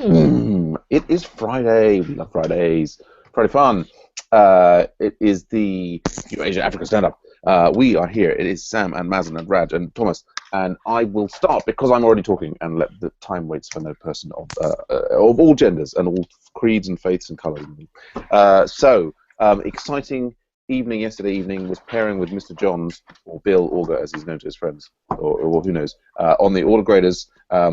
It is Friday. We love Fridays. Friday fun. It is the EuroAsiaAfrica Standup. We are here. It is Sam and Mazen and Raj and Thomas. And I will start because I'm already talking and let the time waits for no person of all genders and all creeds and faiths and colours. Exciting evening yesterday evening was pairing with Mr. Johns, or Bill Auger as he's known to his friends, or who knows, on the auto graders.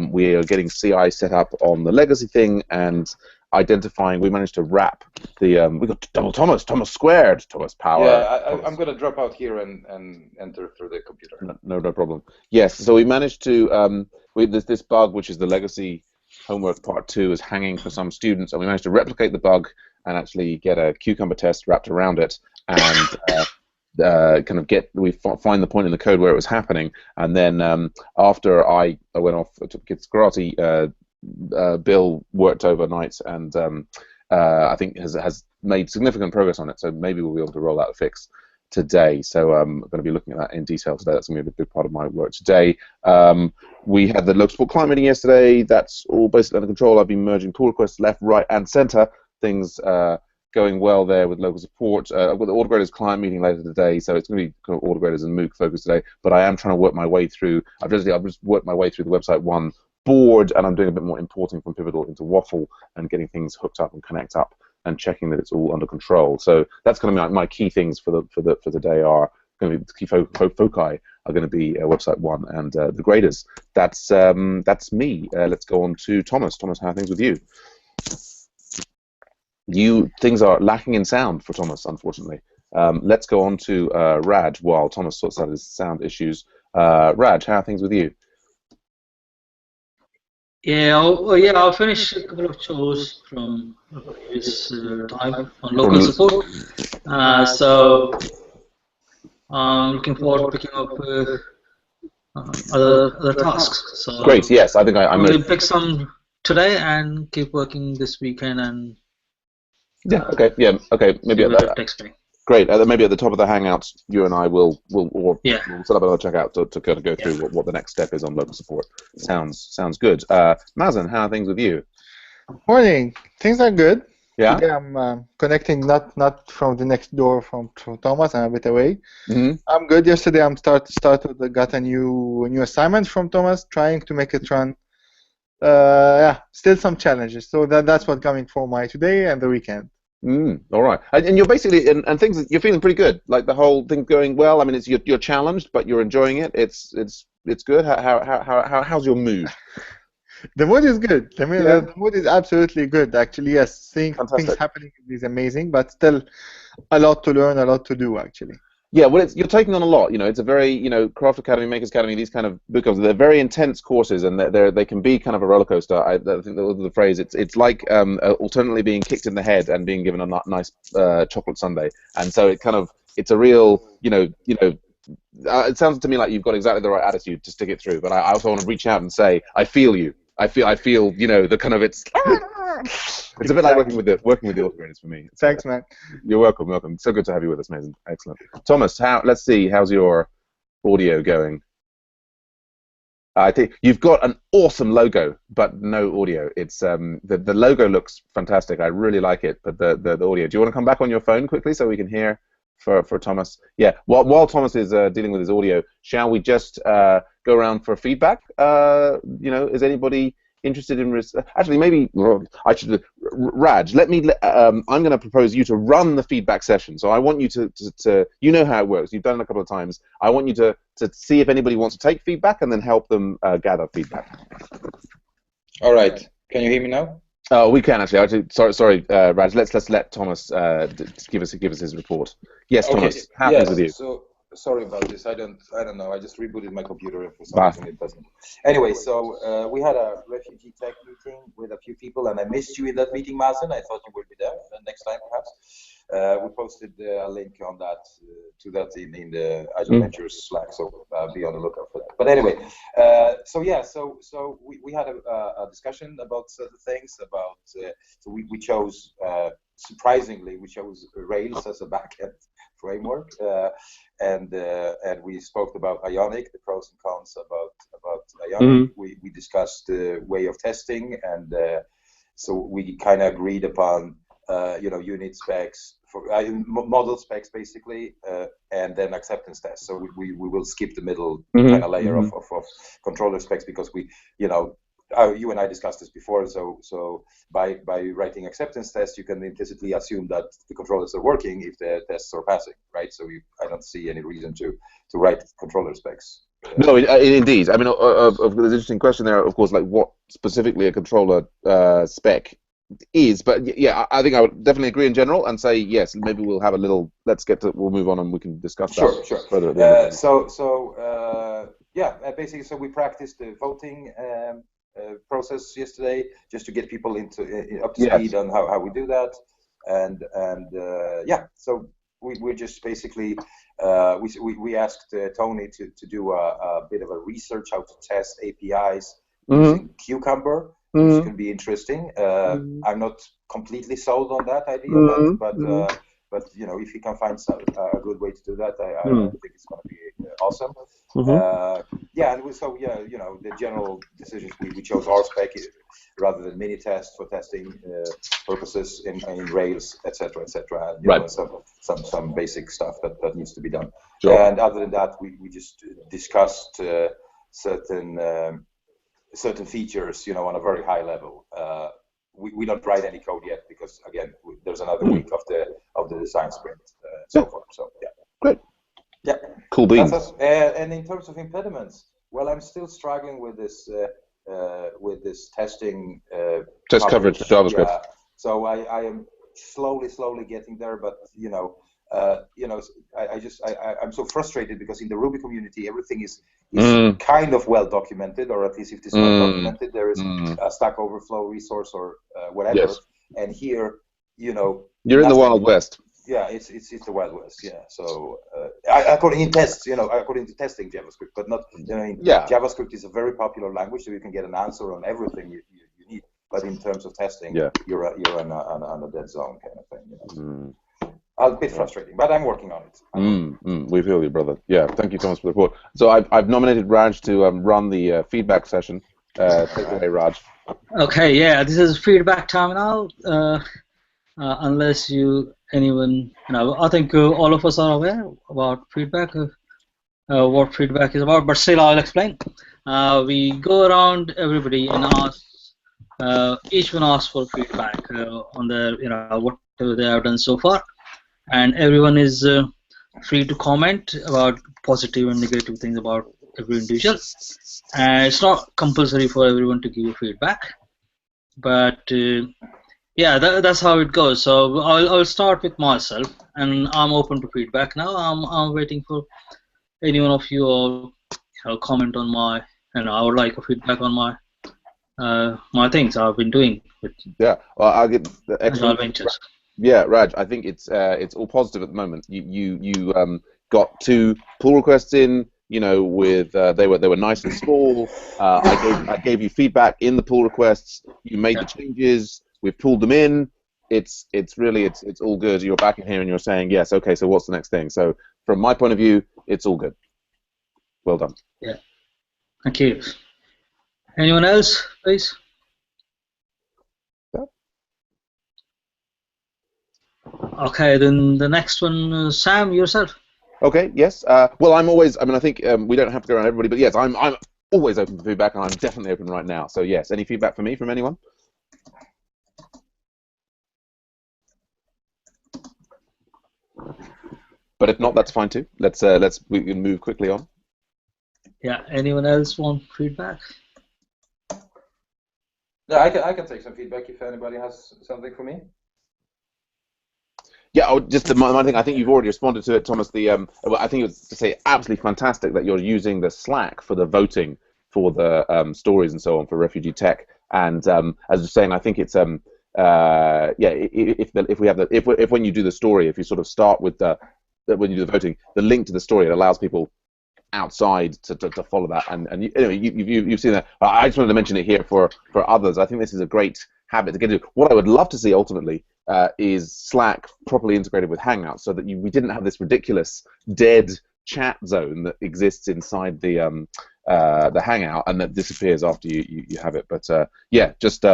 We are getting CI set up on the legacy thing and identifying. We managed to wrap the. We got double Thomas squared, Thomas power. Yeah, I'm going to drop out here and enter through the computer. No problem. Yes, so we managed to. This bug, which is the legacy homework part 2, is hanging for some students, and we managed to replicate the bug and actually get a cucumber test wrapped around it, and we find the point in the code where it was happening, and then after I went off to kids karate, Bill worked overnight and I think has made significant progress on it. So maybe we'll be able to roll out a fix today. So I'm going to be looking at that in detail today. That's going to be a big part of my work today. We had the local support client meeting yesterday. That's all basically under control. I've been merging pull requests left, right, and center. Things going well there with local support. I've got the autograders client meeting later today, so it's going to be kind of autograders and MOOC focused today. But I am trying to work my way through. I've just worked my way through the website 1 board, and I'm doing a bit more importing from Pivotal into Waffle and getting things hooked up and connect up and checking that it's all under control. So that's going to be my key things for the day are going to be the key foci are going to be website 1 and the graders. That's me. Let's go on to Thomas. Thomas, how are things with you? Things are lacking in sound for Thomas, unfortunately. Let's go on to Raj while Thomas sorts out his sound issues. Raj, how are things with you? Yeah, I'll finish a couple of chores from previous time on local support. So I'm looking forward to picking up other tasks. So great. Yes, I think I'm going to pick some today and keep working this weekend and. Yeah. Okay. Yeah. Okay. Maybe at that. Next week. Great. Maybe at the top of the Hangouts, you and I will set up another checkout to kind of go through what the next step is on local support. Sounds good. Mazen, how are things with you? Morning. Things are good. Yeah. Today I'm connecting not from the next door from Thomas. I'm a bit away. Mm-hmm. I'm good. Yesterday I'm got a new assignment from Thomas, trying to make it run. Still some challenges. So that's what's coming for my today and the weekend. All right, and you're basically and things. You're feeling pretty good. Like the whole thing going well. I mean, you're challenged, but you're enjoying it. It's good. How's your mood? The mood is good. I mean, the mood is absolutely good. Actually, yes, things happening is amazing, but still a lot to learn, a lot to do. Actually. Yeah, well, you're taking on a lot. It's a very, Craft Academy, Makers Academy, these kind of boot camps, they're very intense courses, and they can be kind of a roller coaster. I think that was the phrase. It's like alternately being kicked in the head and being given a nice chocolate sundae, and so it's a real, it sounds to me like you've got exactly the right attitude to stick it through. But I also want to reach out and say, I feel you. I feel, the kind of it's a bit like working with the autograders for me. Thanks, man. You're welcome. So good to have you with us, Mason. Excellent. Thomas, let's see, how's your audio going? I think you've got an awesome logo, but no audio. It's the logo looks fantastic. I really like it, but the audio. Do you want to come back on your phone quickly so we can hear for Thomas? Yeah. While Thomas is dealing with his audio, shall we just go around for feedback? Is anybody interested in actually maybe I should Raj, I'm going to propose you to run the feedback session. So I want you to you know how it works, you've done it a couple of times. I want you to see if anybody wants to take feedback and then help them gather feedback. All right, can you hear me now? Oh, we can actually. Sorry, Raj. Let's let Thomas give us his report. Yes, Thomas. Okay. How things with you? So sorry about this. I don't know. I just rebooted my computer and for some reason it doesn't. Anyway, so we had a refugee tech meeting with a few people, and I missed you in that meeting, Mazen. I thought you would be there next time, perhaps. We posted a link on that to that in the Agile Ventures Slack, so be on the lookout for that. But anyway, so we had a discussion about certain things. So we chose surprisingly Rails as a backend framework, and we spoke about Ionic, the pros and cons about Ionic. We discussed the way of testing and So we kind of agreed upon unit specs for model specs basically, and then acceptance tests. So we will skip the middle kind of layer of controller specs, because you and I discussed this before. So by writing acceptance tests, you can implicitly assume that the controllers are working if the tests are passing, right? So I don't see any reason to write controller specs. No, indeed. I mean, there's an interesting question there, of course, like what specifically a controller spec is. But yeah, I think I would definitely agree in general and say yes. Maybe we'll have a little. We'll move on and we can discuss that further. Basically, so we practiced the voting process yesterday just to get people up to speed on how we do that, and so we just basically we asked Tony to do a bit of a research how to test APIs using Cucumber, which can be interesting. I'm not completely sold on that idea, but if you can find a good way to do that, I think it's going to be awesome. The general decisions, we chose RSpec rather than Minitest for testing purposes in Rails, etc., etc. Some basic stuff that needs to be done. Sure. And other than that, we just discussed certain features, on a very high level. We don't write any code yet because, again, there's another week of the design sprint so far. So yeah. Great. Yeah. Cool beans. And in terms of impediments, well, I'm still struggling with this testing. Test coverage for JavaScript. Yeah. So I am slowly getting there, but I'm so frustrated because in the Ruby community everything is kind of well documented, or at least if it's not documented, there is a Stack Overflow resource or whatever. Yes. And here, you're in the Wild West. Yeah, it's the Wild West. Yeah. So according to testing JavaScript, but not. JavaScript is a very popular language, so you can get an answer on everything you need. But in terms of testing, you're on a dead zone kind of thing. A bit frustrating, but I'm working on it. We feel you, brother. Yeah, thank you, Thomas, for the report. So I've nominated Raj to run the feedback session. Take it away, Raj. Okay, yeah, this is feedback time now. Unless anyone, I think all of us are aware about feedback, what feedback is about, but still I'll explain. We go around everybody and ask, each one asks for feedback on their, whatever they have done so far. And everyone is free to comment about positive and negative things about every individual. And it's not compulsory for everyone to give you feedback, but that's how it goes. So I'll start with myself, and I'm open to feedback now. I'm waiting for any one of you or comment on my, I would like a feedback on my things I've been doing. Well, I'll get the excellent ventures. Yeah, Raj, I think it's all positive at the moment. You got 2 pull requests in, with they were nice and small. I gave you feedback in the pull requests. You made the changes. We've pulled them in. It's all good. You're back in here and you're saying yes. Okay, so what's the next thing? So from my point of view, it's all good. Well done. Yeah. Thank you. Anyone else, please? Okay, then the next one, Sam, yourself. Okay, yes. Well, I'm always, I think we don't have to go around everybody, but yes, I'm always open for feedback, and I'm definitely open right now. So yes, any feedback for me from anyone? But if not, that's fine too. We can move quickly on. Yeah, anyone else want feedback? Yeah, I can take some feedback if anybody has something for me. Yeah, just my thing. I think you've already responded to it, Thomas. I think it was to say absolutely fantastic that you're using the Slack for the voting for the stories and so on for refugee tech. And as I was saying, I think it's if when you do the story, if you sort of start with when you do the voting, the link to the story, it allows people outside to follow that. And anyway, you've seen that. I just wanted to mention it here for others. I think this is a great habit to get into. What I would love to see ultimately is Slack properly integrated with Hangouts, so that we didn't have this ridiculous dead chat zone that exists inside the Hangout and that disappears after you have it. But just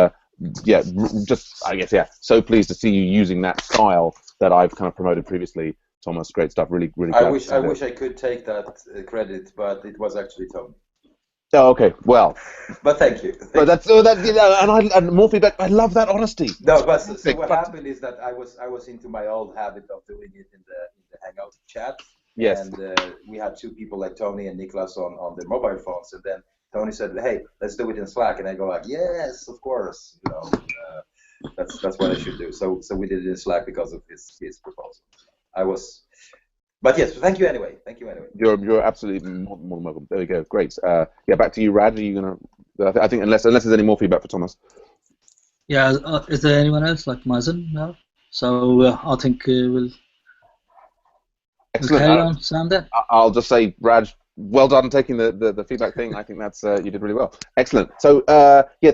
yeah, just I guess so pleased to see you using that style that I've kind of promoted previously, Thomas. Great stuff. Really, really. I wish I could take that credit, but it was actually Tom. Oh, okay. Well, but thank you. But that's and more feedback. I love that honesty. No, but so what happened is that I was into my old habit of doing it in the Hangout chat. Yes. And we had two people like Tony and Niklas on their mobile phones, and then Tony said, "Hey, let's do it in Slack," and I go like, "Yes, of course." That's what I should do. So we did it in Slack because of his proposal. But yes, thank you anyway. Thank you anyway. You're absolutely more than welcome. There we go. Great. Back to you, Raj. Are you gonna? I think unless there's any more feedback for Thomas. Yeah. Is there anyone else like Mazen? No. So I think we'll carry on, Sam. Then I'll just say, Raj, well done taking the feedback thing. I think that's you did really well. Excellent. So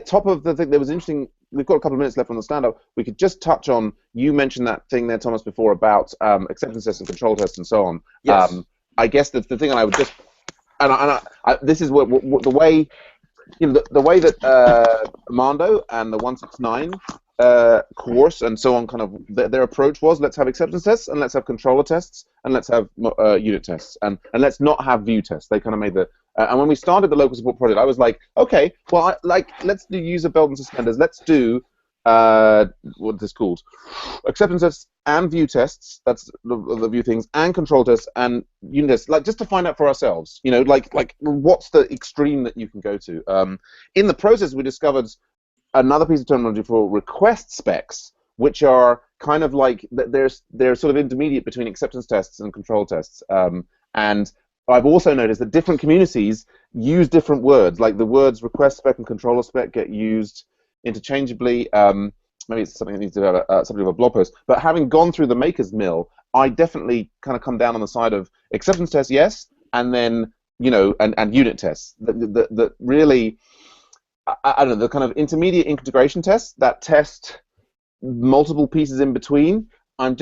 top of the thing. There was interesting. We've got a couple of minutes left on the stand-up. We could just touch on, you mentioned that thing there, Thomas, before about acceptance tests and control tests and so on. Yes. I guess the thing I would just, this is what the way, the way that Armando and the 169 course and so on, kind of their approach was, let's have acceptance tests and let's have controller tests and let's have unit tests and let's not have view tests. They kind of made the and when we started the local support project, I was like, okay, well, let's do user belt and suspenders. Let's do what is this called? Acceptance tests and view tests. That's the view things, and control tests and unit tests. Like, just to find out for ourselves, like what's the extreme that you can go to. In the process, we discovered another piece of terminology for request specs, which are kind of like they're sort of intermediate between acceptance tests and control tests. And I've also noticed that different communities use different words, like the words request spec and controller spec get used interchangeably. Maybe it's something that needs to have something of a blog post. But having gone through the maker's mill, I definitely kind of come down on the side of acceptance tests, yes, and then and unit tests. That really, I don't know, the kind of intermediate integration tests that test multiple pieces in between. I'm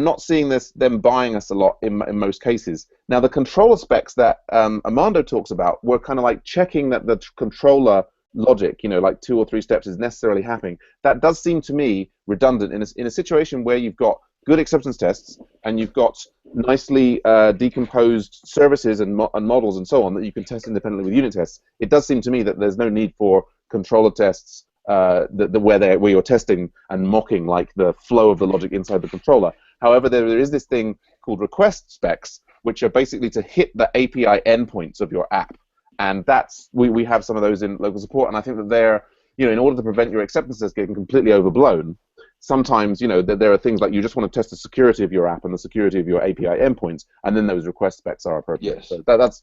not seeing them buying us a lot in most cases. Now, the controller specs that Armando talks about were kind of like checking that the controller logic, like 2 or 3 steps is necessarily happening. That does seem to me redundant in a situation where you've got good acceptance tests and you've got nicely decomposed services and models and so on that you can test independently with unit tests. It does seem to me that there's no need for controller tests where you're testing and mocking like the flow of the logic inside the controller. However, there is this thing called request specs, which are basically to hit the API endpoints of your app. And we have some of those in local support, and I think that they're, in order to prevent your acceptance tests getting completely overblown, sometimes, there are things like you just want to test the security of your app and the security of your API endpoints, and then those request specs are appropriate. Yes. So that's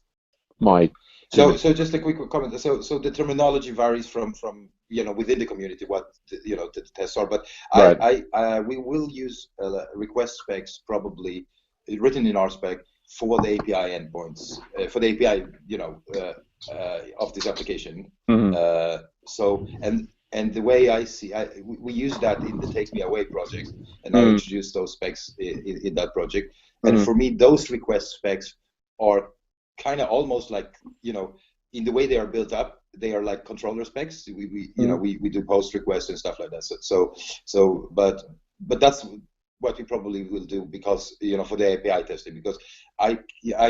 my... So just a quick comment. So the terminology varies from within the community what the tests are, but right. we will use request specs probably written in our spec for the API endpoints, for the API of this application. Mm-hmm. So and the way I see, we use that in the Take Me Away project, and I introduced those specs in that project. And for me, those request specs are kind of almost like, in the way they are built up, they are like controller specs. We do post requests and stuff like that. So but that's what we probably will do because for the API testing, because I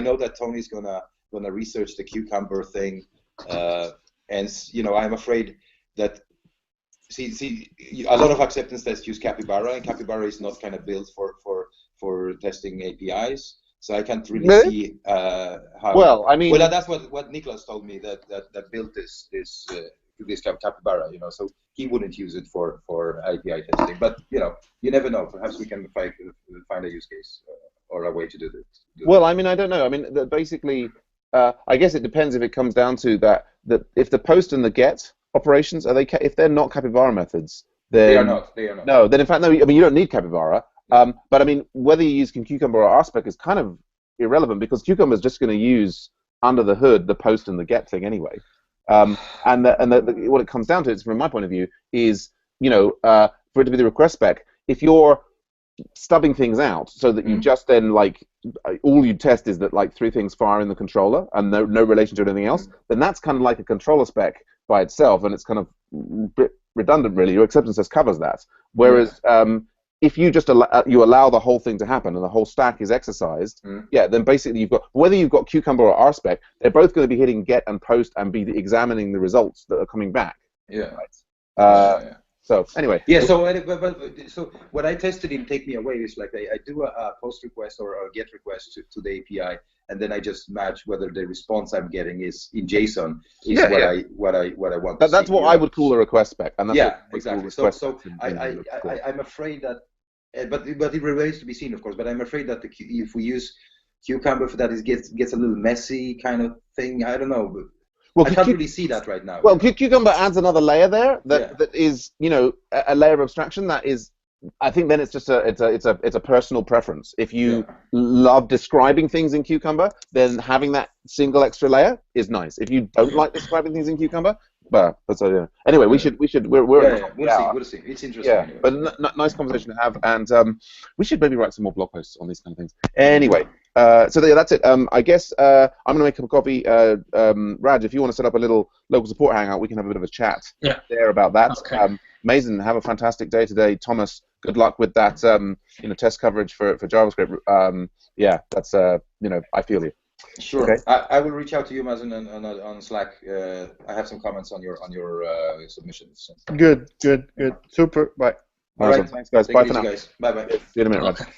know that Tony's gonna research the Cucumber thing, and I'm afraid that see a lot of acceptance tests use Capybara, and Capybara is not kind of built for testing APIs. So I can't really see how. Well, I mean. Well, that's what Niklas told me that built this Capybara. So he wouldn't use it for API testing. But you never know. Perhaps we can find a use case or a way to do this. Well, I mean, I don't know. I mean, basically, I guess it depends if it comes down to that if the post and the get operations if they're not Capybara methods, then they are not. They are not. No, then in fact, no. I mean, you don't need Capybara. But I mean, whether you use Cucumber or RSpec is kind of irrelevant because Cucumber is just going to use under the hood the post and the get thing anyway. And what it comes down to, is, from my point of view, is for it to be the request spec. If you're stubbing things out so that you just then all you test is that 3 things fire in the controller and no relation to anything else, then that's kind of like a controller spec by itself, and it's kind of a bit redundant, really. Your acceptance test covers that. Whereas if you just allow the whole thing to happen and the whole stack is exercised, yeah, then basically you've got, whether you've got Cucumber or RSpec, they're both going to be hitting get and post and be examining the results that are coming back. Yeah. Right. So anyway. Yeah. So so what I tested in Take Me Away is like I do a post request or a get request to the API, and then I just match whether the response I'm getting is in JSON is what I want. That's what I would call a request spec, and that's exactly. So I'm afraid that. But it remains to be seen, of course. But I'm afraid that if we use Cucumber for that, it gets a little messy kind of thing. I don't know. But I can't really see that right now. Well, Cucumber adds another layer there that is, you know, a layer of abstraction that is. I think then it's just it's a personal preference. If you love describing things in Cucumber, then having that single extra layer is nice. If you don't like describing things in Cucumber, but anyway, we'll see. It's interesting. Yeah, anyway. But nice conversation to have, and we should maybe write some more blog posts on these kind of things. Anyway, so that's it. I guess I'm going to make a copy. Raj, if you want to set up a little local support hangout, we can have a bit of a chat there about that. Okay. Mason, have a fantastic day today. Thomas, good luck with that. Test coverage for JavaScript. Yeah, that's I feel you. Sure. Okay. I will reach out to you, Mazen, on Slack. I have some comments on your submissions. Good. Super. Bye. All right. Thanks, guys. Bye for now. Bye bye. See you in a minute, Raj.